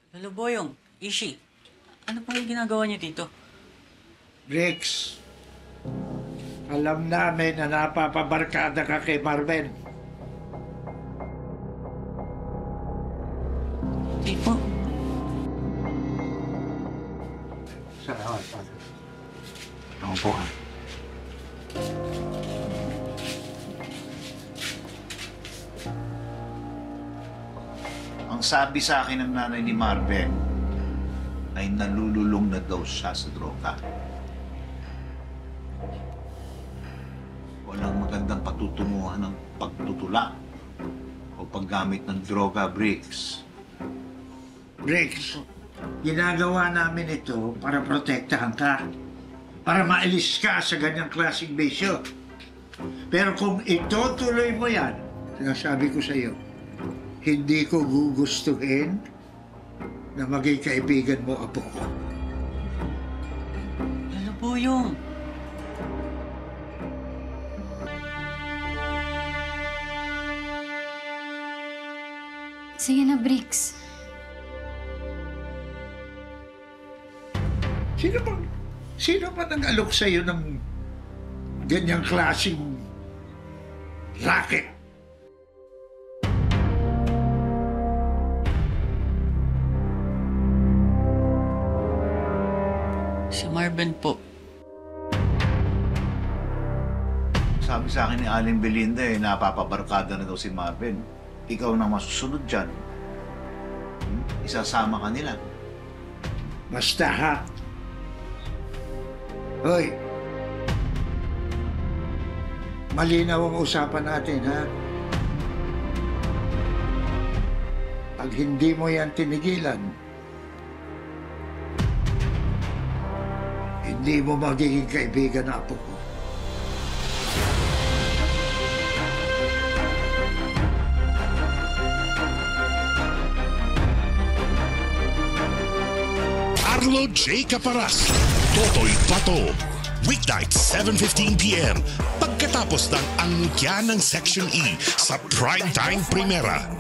Lolo Boyong, Ishi, ano po yung ginagawa niyo dito? Briggs, alam namin na napapabarkada ka kay Marvin. Hindi po. Salamat. Ako po. Ang sabi sa akin ng nanay ni Marvin ay nalululong na daw siya sa droga. Walang magandang patutunguhan ng pagtutula o paggamit ng droga, Briggs. Briggs, ginagawa namin ito para protektahan ka. Para maalis ka sa ganyang klaseng bisyo. Pero kung itutuloy mo yan, sinasabi ko sa iyo, hindi ko gugustuhin na maging kaibigan mo, apo ko. Lolo Boyong. Sige na, Briggs. Sino ba nag-alok sa'yo ng ganyang klaseng racket? Si Marvin po. Sabi sa akin ni Aling Belinda napapabarkada na daw si Marvin. Ikaw na masusunod dyan. Isasama ka nila. Basta ha. Hoy. Malinaw ang usapan natin, ha? Pag hindi mo yan tinigilan, hindi mo magiging kaibigan na apo ko. Arlo J. Caparas, Totoy Pato. Weeknight, 7:15 p.m. Pagkatapos ng angkya ng Section E sa Primetime Primera.